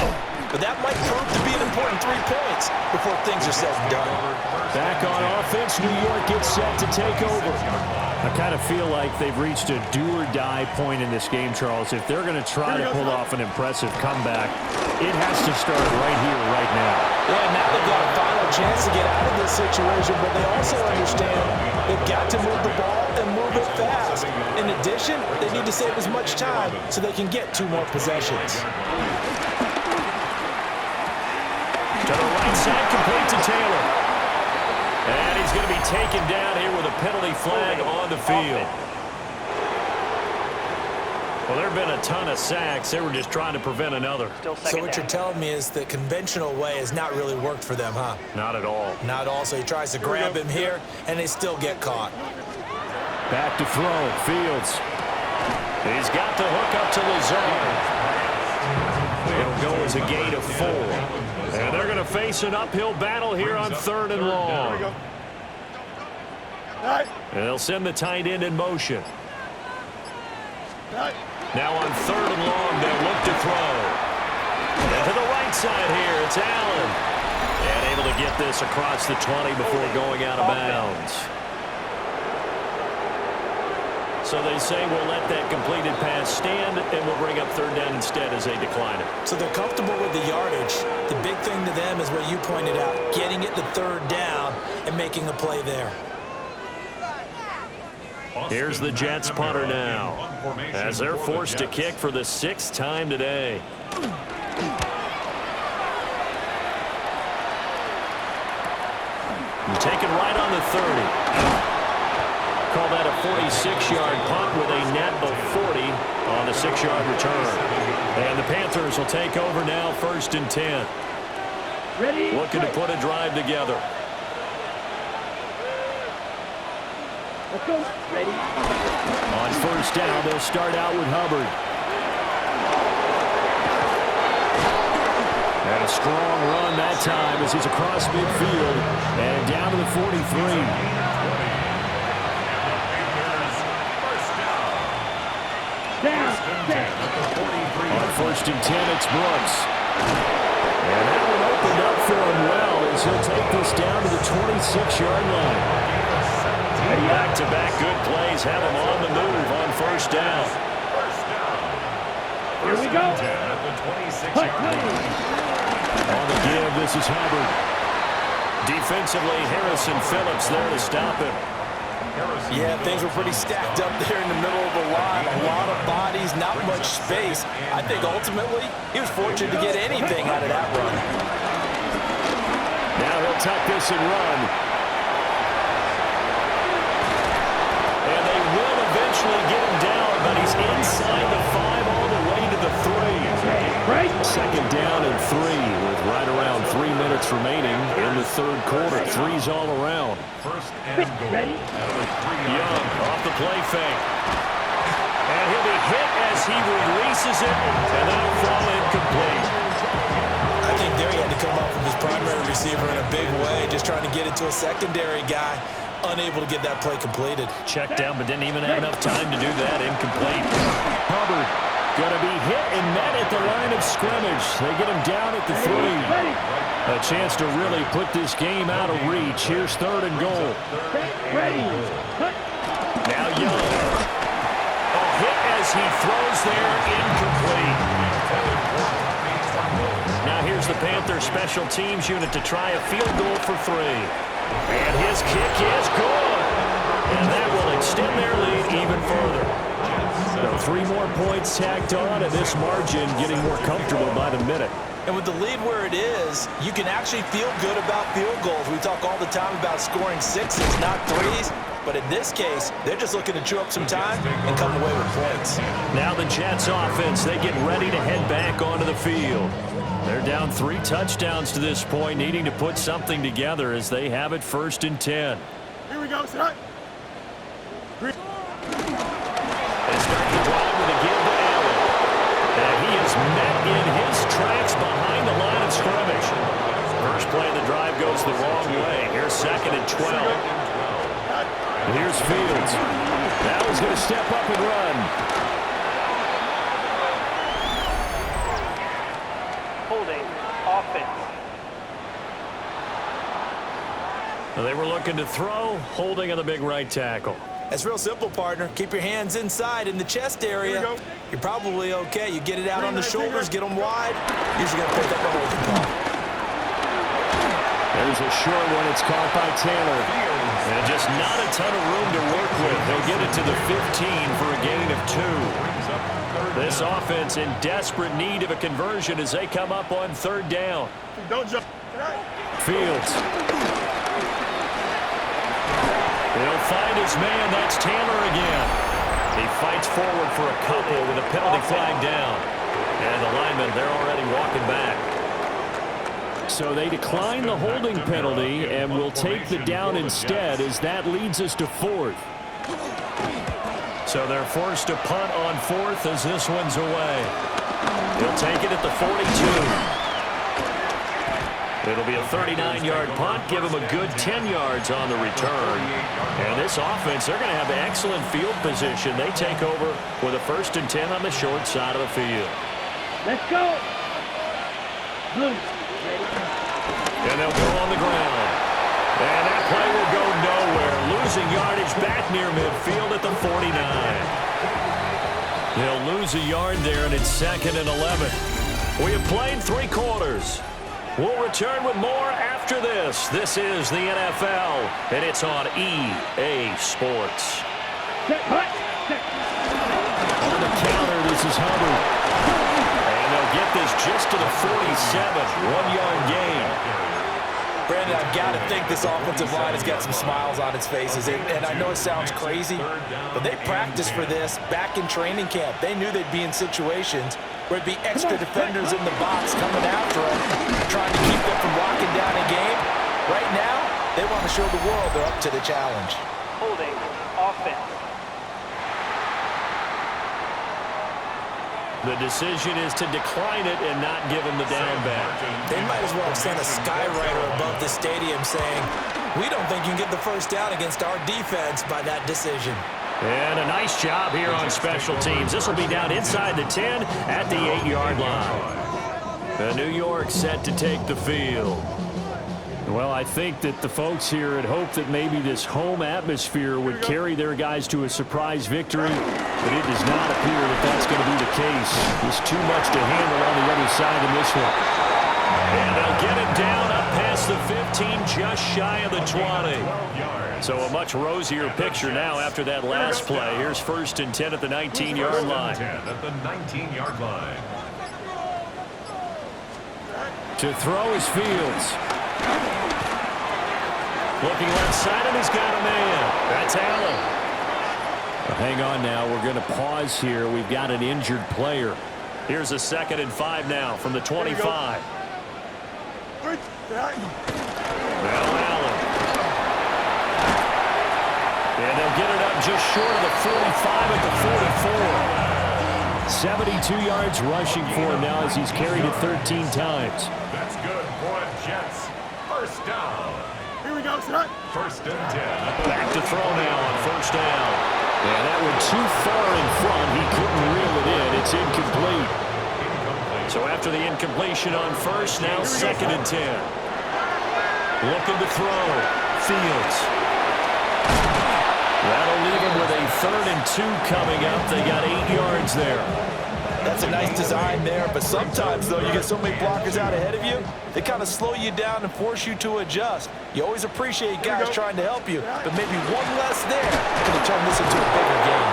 Speaker 2: but that might prove to be an important 3 points before things are said and done.
Speaker 3: Back on offense, New York gets set to take over. I kind of feel like they've reached a do-or-die point in this game, Charles. If they're going to try to pull off an impressive comeback, it has to start right here, right now.
Speaker 2: Yeah, now they've got a final chance to get out of this situation, but they also understand they've got to move the ball and move it fast. In addition, they need to save as much time so they can get 2 more possessions.
Speaker 1: To the right side, complete to Taylor. And he's going to be taken down here with a penalty flag on the field. Well, there have been a ton of sacks. They were just trying to prevent another.
Speaker 2: So what you're telling me is the conventional way has not really worked for them, huh?
Speaker 1: Not at all.
Speaker 2: Not all. So he tries to grab him here, and they still get caught.
Speaker 3: Back to throw, Fields.
Speaker 1: He's got the hook up to Lazard. It'll go as a gain of 4. And they're going to face an uphill battle here on 3rd and long. And they'll send the tight end in motion. Now on 3rd and long, they'll look to throw. And to the right side here, it's Allen. And able to get this across the 20 before going out of bounds. So they say we'll let that completed pass stand, and we'll bring up third down instead as they decline it.
Speaker 2: So they're comfortable with the yardage. The big thing to them is what you pointed out, getting it to third down and making a play there.
Speaker 1: Here's the Jets punter now, as they're forced to kick for the 6th time today. Taken right on the 30. Call that a 46-yard punt with a net of 40 on the 6-yard return. And the Panthers will take over now, 1st and 10.
Speaker 5: Ready?
Speaker 1: Looking to put a drive together.
Speaker 5: Let's go. Ready?
Speaker 3: On 1st down, they'll start out with Hubbard. And a strong run that time as he's across midfield and down to the 43.
Speaker 5: Down.
Speaker 3: On 1st and 10, it's Brooks. And that one opened up for him well as he'll take this down to the 26-yard line.
Speaker 1: Back-to-back good plays have him on the move on 1st down.
Speaker 5: Here we go.
Speaker 1: On the give, this is Hubbard. Defensively, Harrison Phillips there to stop him.
Speaker 2: Yeah, things were pretty stacked up there in the middle of the line. A lot of bodies, not much space. I think ultimately he was fortunate to get anything out of that run.
Speaker 3: Now he'll tuck this and run.
Speaker 1: And they will eventually get him down, but he's inside the 5 all the way to the 3.
Speaker 5: Right.
Speaker 3: 2nd down and 3 with right around 3 minutes remaining in the 3rd quarter. 3's all around.
Speaker 5: Ready?
Speaker 1: Young off the play fake. And he'll be hit as he releases it, and that'll fall incomplete.
Speaker 2: I think there he had to come off of his primary receiver in a big way, just trying to get it to a secondary guy. Unable to get that play completed.
Speaker 1: Checked down, but didn't even have enough time to do that. Incomplete.
Speaker 3: Hubbard going to be hit and met at the line of scrimmage. They get him down at the 3.
Speaker 5: Ready?
Speaker 3: A chance to really put this game out of reach. Here's 3rd and goal.
Speaker 5: Ready?
Speaker 1: Now Young. A hit as he throws there. Incomplete. Now here's the Panthers special teams unit to try a field goal for 3. And his kick is good. And that will extend their lead even further.
Speaker 3: So 3 more points tacked on, and this margin getting more comfortable by the minute.
Speaker 2: And with the lead where it is, you can actually feel good about field goals. We talk all the time about scoring 6s, not 3s. But in this case, they're just looking to chew up some time and come away with points.
Speaker 1: Now the Jets offense, they get ready to head back onto the field. They're down 3 touchdowns to this point, needing to put something together as they have it 1st and 10.
Speaker 5: Here we go, son.
Speaker 1: They start the drive with a give to Allen. And he is met in his tracks behind the line of scrimmage. First play of the drive goes the wrong way. Here's 2nd and 12.
Speaker 3: Here's Fields. Now he's going to step up and run.
Speaker 5: Holding. Offense.
Speaker 1: They were looking to throw, holding on the big right tackle.
Speaker 2: That's real simple, partner. Keep your hands inside in the chest area. You're probably okay. You get it out on the shoulders, get them wide. Usually going to pick up a holding call.
Speaker 3: There's a short one. It's caught by Taylor.
Speaker 1: And just not a ton of room to work with. They'll get it to the 15 for a gain of 2. This offense in desperate need of a conversion as they come up on 3rd down.
Speaker 5: Don't jump.
Speaker 3: Fields.
Speaker 1: He'll find his man. That's Taylor again. He fights forward for a couple with a penalty flag down. And the linemen, they're already walking back.
Speaker 3: So they decline the holding penalty and will take the down instead as that leads us to 4th.
Speaker 1: So they're forced to punt on 4th as this one's away. He'll take it at the 42. It'll be a 39-yard punt, give him a good 10 yards on the return. And this offense, they're going to have excellent field position. They take over with a 1st and 10 on the short side of the field.
Speaker 5: Let's go. Blue.
Speaker 1: And they'll go on the ground. And that play will go nowhere. losing yardage back near midfield at the 49. They'll lose a yard there, and it's 2nd and 11. We have played 3 quarters. We'll return with more after this. This is the NFL, and it's on EA Sports. On the counter, this is Hubbard. And they'll get this just to the 47. 1-yard gain.
Speaker 2: Brandon, I've got to think this offensive line has got some smiles on its faces. And I know it sounds crazy, but they practiced for this back in training camp. They knew they'd be in situations where it'd be extra defenders in the box coming after them, trying to keep them from locking down a game. Right now, they want to show the world they're up to the challenge.
Speaker 6: Holding offense.
Speaker 1: The decision is to decline it and not give him the down back.
Speaker 2: They might as well have sent a skywriter above the stadium saying, we don't think you can get the first down against our defense by that decision.
Speaker 1: And a nice job here on special teams. This will be down inside the 10 at the 8-yard line. The New York set to take the field.
Speaker 3: Well, I think that the folks here had hoped that maybe this home atmosphere would carry their guys to a surprise victory, but it does not appear that that's going to be the case. There's too much to handle on the other side in this one.
Speaker 1: And they'll get it down up past the 15, just shy of the 20. So a much rosier picture now after that last play. Here's 1st and 10 at the 19-yard line.
Speaker 4: At the 19-yard line.
Speaker 3: To throw is Fields.
Speaker 1: Looking left side, and he's got a man. That's Allen.
Speaker 3: Well, hang on now. We're going to pause here. We've got an injured player.
Speaker 1: Here's a 2nd and 5 now from the 25. Now Allen. And they'll get it up just short of the 45 at the 44.
Speaker 3: 72 yards rushing for him now as he's carried it 13 times.
Speaker 4: That's good for Jets. First down.
Speaker 5: Here we go, son.
Speaker 4: 1st and 10.
Speaker 1: Back to throw now on 1st down. And that one too far in front. He couldn't reel it in. It's incomplete. So after the incompletion on 1st, now 2nd and 10. Looking to throw. Fields. That'll leave him with a 3rd and 2 coming up. They got 8 yards there.
Speaker 2: That's a nice design there, but sometimes, though, you get so many blockers out ahead of you, they kind of slow you down and force you to adjust. You always appreciate guys trying to help you, but maybe one less there could have turned this into a bigger game.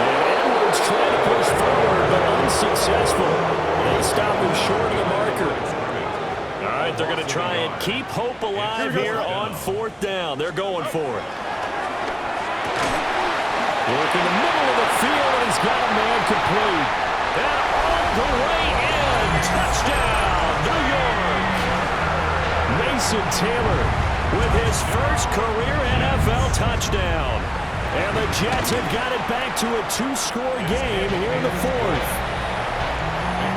Speaker 3: And Edwards trying to push forward, but unsuccessful. They stop him short of the marker.
Speaker 1: All right, they're going to try and keep hope alive here on 4th down. They're going for it.
Speaker 3: Work in the middle of the field, and he's got a man complete.
Speaker 1: And all the way in. Touchdown, New York.
Speaker 3: Mason Taylor
Speaker 1: With his first career NFL touchdown. And the Jets have got it back to a 2-score game here in the 4th.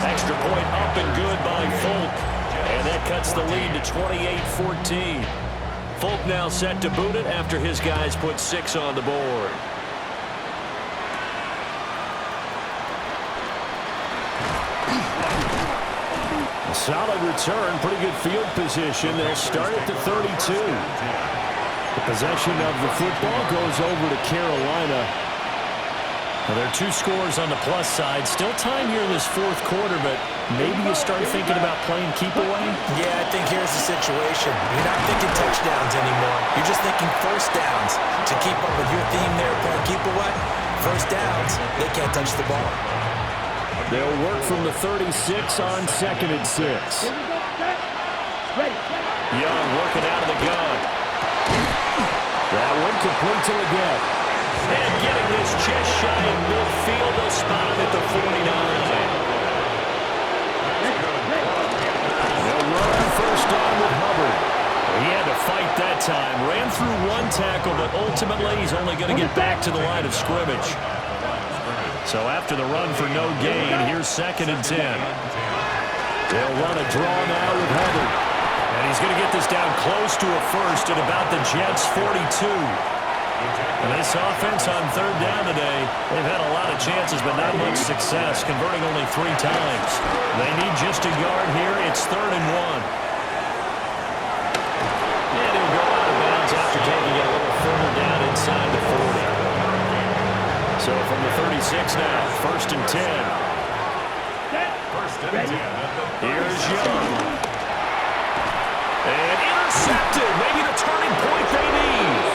Speaker 1: Extra point up and good by Folk. And that cuts the lead to 28-14. Folk now set to boot it after his guys put 6 on the board.
Speaker 3: A solid return, pretty good field position. They'll start at the 32. The possession of the football goes over to Carolina.
Speaker 1: Well, there are 2 scores on the plus side. Still time here in this 4th quarter, but maybe you start thinking about playing keep away?
Speaker 2: Yeah, I think here's the situation. You're not thinking touchdowns anymore. You're just thinking first downs. To keep up with your theme there, playing keep away, first downs, they can't touch the ball.
Speaker 3: They'll work from the 36 on 2nd and 6.
Speaker 1: Young working out of the gun.
Speaker 3: That one complete to Leggett.
Speaker 1: And getting this just shy of midfield, they'll spot him at the 49.
Speaker 3: They'll run first down with Hubbard.
Speaker 1: He had to fight that time. Ran through 1 tackle, but ultimately he's only going to get back to the line of scrimmage. So after the run for no gain, here's 2nd and 10.
Speaker 3: They'll run a draw now with Hubbard.
Speaker 1: And he's going to get this down close to a first at about the Jets' 42. And this offense on 3rd down today, they've had a lot of chances, but not much success, converting only 3 times. They need just a yard here. It's 3rd and 1. And he'll go out of bounds after taking it a little further down Jets now. 1st and 10.
Speaker 4: First and 10 at the
Speaker 1: Here's Young. And intercepted. Maybe the turning point they need.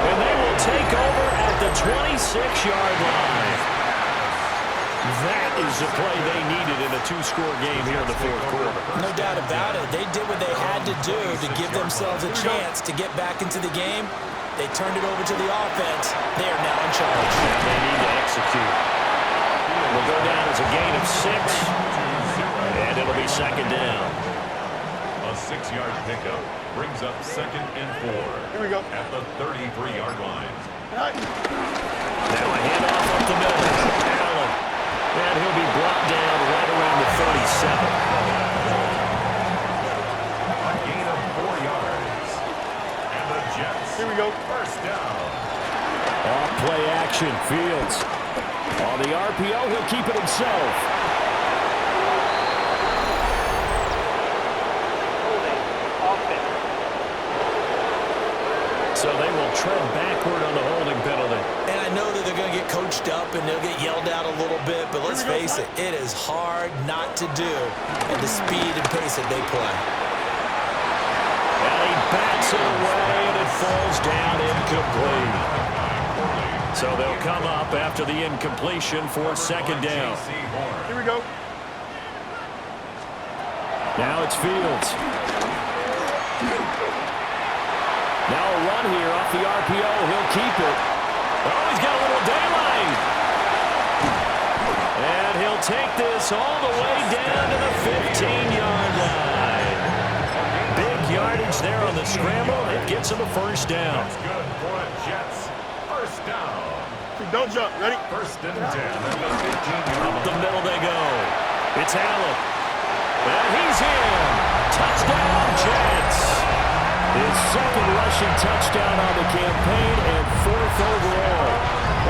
Speaker 1: And they will take over at the 26-yard line. That is the play they needed in a 2-score game here in the 4th quarter.
Speaker 2: No doubt about it. They did what they had to do to give themselves a chance to get back into the game. They turned it over to the offense. They are now in charge.
Speaker 1: They need to execute. Will go down as a gain of 6. And it'll be 2nd down.
Speaker 4: A 6-yard pickup brings up 2nd and 4.
Speaker 7: Here we go.
Speaker 4: At the 33-yard line.
Speaker 1: Now a handoff up the middle. Allen. And he'll be brought down right around the 37.
Speaker 4: A gain of 4 yards. And the Jets.
Speaker 7: Here we go.
Speaker 4: First down.
Speaker 1: Off play action. Fields. On the RPO, he'll keep it himself.
Speaker 6: Holding. Offense.
Speaker 1: So they will tread backward on the holding penalty.
Speaker 2: And I know that they're going to get coached up and they'll get yelled out a little bit, but let's face it, it is hard not to do at the speed and pace that they play.
Speaker 1: And he bats it away, and it falls down incomplete. So they'll come up after the incompletion for 2nd down.
Speaker 7: Here we go.
Speaker 1: Now it's Fields. Now a run here off the RPO. He'll keep it. Oh, he's got a little daylight. And he'll take this all the way down to the 15-yard line. Big yardage there on the scramble. It gets him a 1st down.
Speaker 4: That's good for the Jets. First down.
Speaker 7: Don't jump. Ready?
Speaker 4: 1st and 10 at the 15-yard
Speaker 1: Up the middle they go. It's Allen. And he's in. Touchdown, Jets. His 2nd rushing touchdown on the campaign and 4th overall.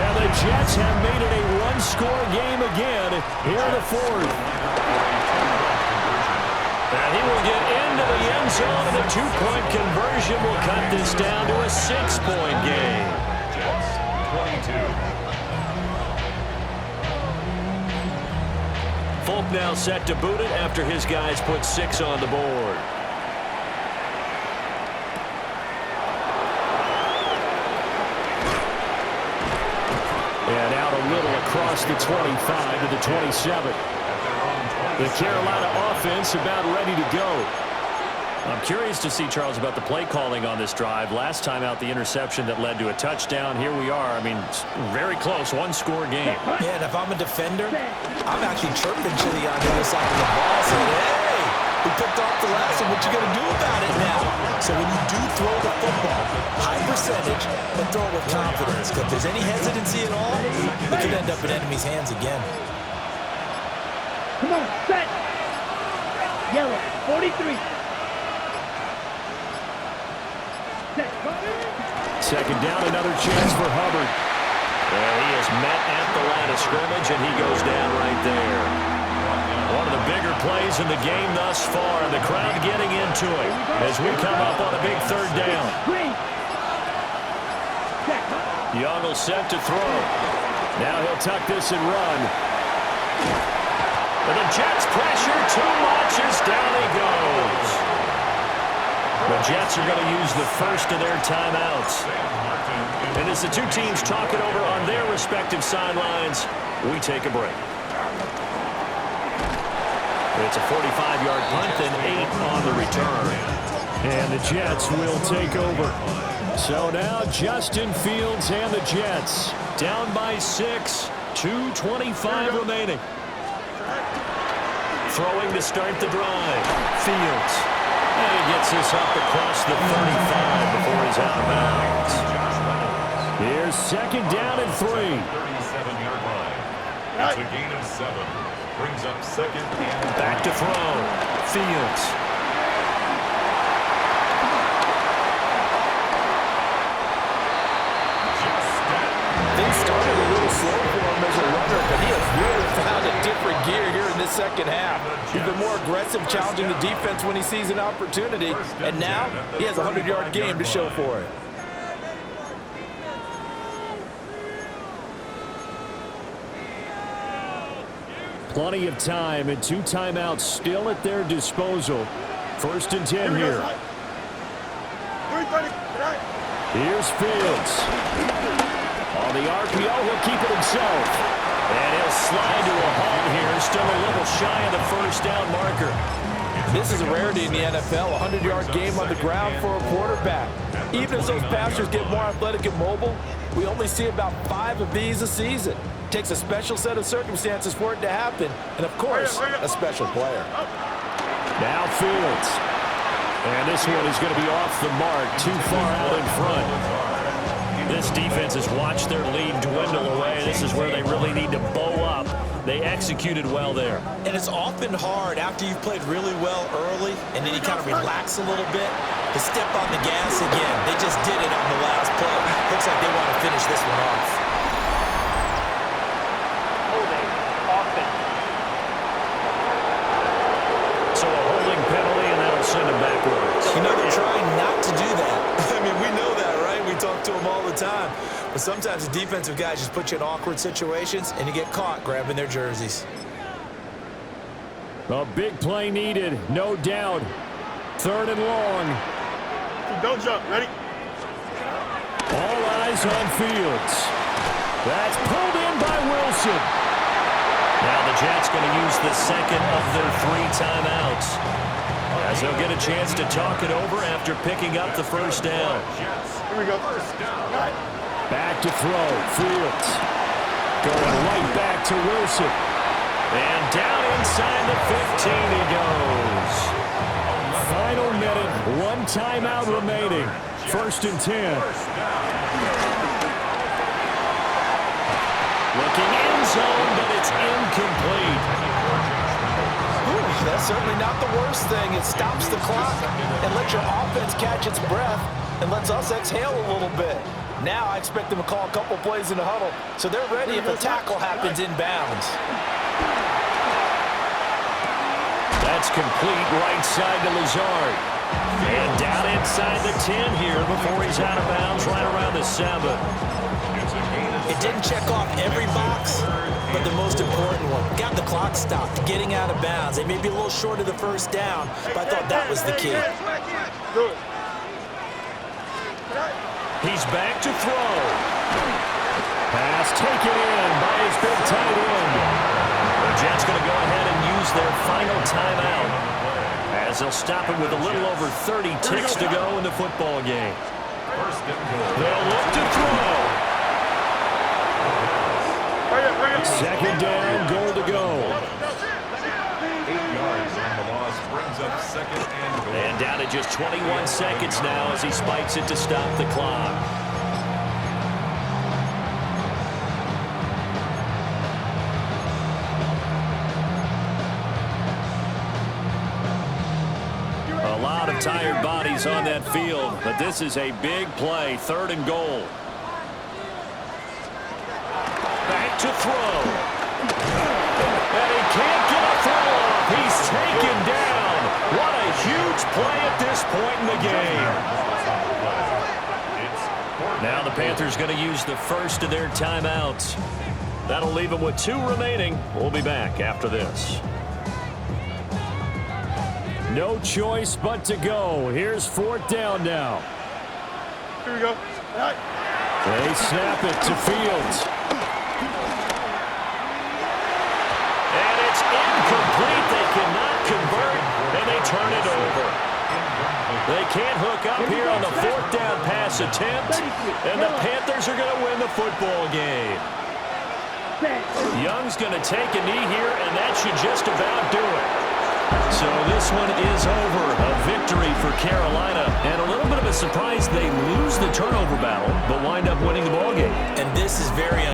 Speaker 1: And the Jets have made it a 1-score game again here in the 4th. And he will get into the end zone, and a 2-point conversion will cut this down to a 6-point game.
Speaker 4: Jets 22.
Speaker 1: Folk now set to boot it after his guys put 6 on the board. And out a little across the 25 to the 27. The Carolina offense about ready to go. I'm curious to see, Charles, about the play calling on this drive. Last time out, the interception that led to a touchdown. Here we are. I mean, very close, 1-score game.
Speaker 2: Yeah, and if I'm a defender, I'm actually chirping Chili on the other side of the ball, saying, hey, we picked off the last one. What you going to do about it now? So when you do throw the football, high percentage, but throw it with confidence. Because if there's any hesitancy at all, it could end up in enemy's hands again.
Speaker 5: Come on, set. Yellow, 43.
Speaker 1: 2nd down, another chance for Hubbard. And he is met at the line of scrimmage, and he goes down right there. One of the bigger plays in the game thus far, and the crowd getting into it as we come up on a big 3rd down. Young will set to throw. Now he'll tuck this and run. And the Jets pressure too much as down he goes. The Jets are going to use the first of their timeouts. And as the two teams talk it over on their respective sidelines, we take a break. It's a 45-yard punt and 8 on the return. And the Jets will take over. So now Justin Fields and the Jets down by 6, 2:25 remaining. Throwing to start the drive. Fields. And he gets this up across the 35 before he's out of bounds. Here's 2nd down and 3.
Speaker 4: 37-yard line. That's a gain of 7. Brings up 2nd and
Speaker 1: Back to throw. Fields.
Speaker 8: Things started a little slow for him as a runner, but he has really found a different gear here in this 2nd half. He's been more aggressive, challenging the defense when he sees an opportunity, and now he has a 100-yard game to show for it.
Speaker 3: Plenty of time and 2 timeouts still at their disposal. 1st and 10 here. Here's Fields. On the RPO, he'll keep it himself. And he'll slide to a halt here. Still a little shy of the first down marker.
Speaker 8: This is a rarity in the NFL, a 100-yard game on the ground for a quarterback. Even as those passers get more athletic and mobile, we only see about 5 of these a season. Takes a special set of circumstances for it to happen, and of course, a special player.
Speaker 3: Now Fields. And this one is going to be off the mark, too far out in front. This defense has watched their lead dwindle away. This is where they really need to bow up. They executed well there.
Speaker 2: And it's often hard after you've played really well early and then you kind of relax a little bit to step on the gas again. They just did it on the last play. Looks like they want to finish this one off.
Speaker 6: Holding. Offense.
Speaker 3: So a holding penalty, and that'll send them backwards.
Speaker 2: You know, they're trying not to do that. I mean, we know that, right? We talk to them all the time. But sometimes the defensive guys just put you in awkward situations, and you get caught grabbing their jerseys.
Speaker 3: A big play needed, no doubt. 3rd and long.
Speaker 7: Don't jump. Ready?
Speaker 3: All eyes on Fields. That's pulled in by Wilson.
Speaker 1: Now the Jets going to use the second of their 3 timeouts, as they'll get a chance to talk it over after picking up the first down.
Speaker 7: Here we go.
Speaker 3: Back to throw, Fields. Going right back to Wilson.
Speaker 1: And down inside the 15 he goes.
Speaker 3: Final minute, 1 timeout remaining. 1st and 10.
Speaker 1: Looking end zone, but it's incomplete.
Speaker 8: That's certainly not the worst thing. It stops the clock and lets your offense catch its breath and lets us exhale a little bit. Now I expect them to call a couple plays in the huddle, so they're ready if a tackle happens inbounds.
Speaker 1: That's complete right side to Lazard. And down inside the 10 here before he's out of bounds right around the 7.
Speaker 2: It didn't check off every box, but the most important one. Got the clock stopped, getting out of bounds. They may be a little short of the first down, but I thought that was the key.
Speaker 7: Good.
Speaker 1: He's back to throw.
Speaker 3: Pass taken in by his big tight end.
Speaker 1: The Jets going to go ahead and use their final timeout, as they'll stop it with a little over 30 ticks to go in the football game. They'll look to throw.
Speaker 3: Second down, goal to go.
Speaker 4: 8 yards on the loss brings up 2nd and goal.
Speaker 1: And down to just 21 seconds now as he spikes it to stop the clock. A lot of tired bodies on that field, but this is a big play, 3rd and goal. Back to throw. And he can't get a throw off. He's taken down. What a huge play at this point in the game. Now the Panthers going to use the first of their timeouts. That'll leave them with 2 remaining. We'll be back after this.
Speaker 3: No choice but to go. Here's 4th down now.
Speaker 7: Here we go.
Speaker 3: They snap it to Fields.
Speaker 1: And it's incomplete. They cannot convert, and they turn it over. They can't hook up here on the 4th down pass attempt, and the Panthers are going to win the football game. Young's going to take a knee here, and that should just about do it. So this one is over. A victory for Carolina, and a little bit of a surprise they lose the turnover battle, but wind up winning the ball game.
Speaker 2: And this is very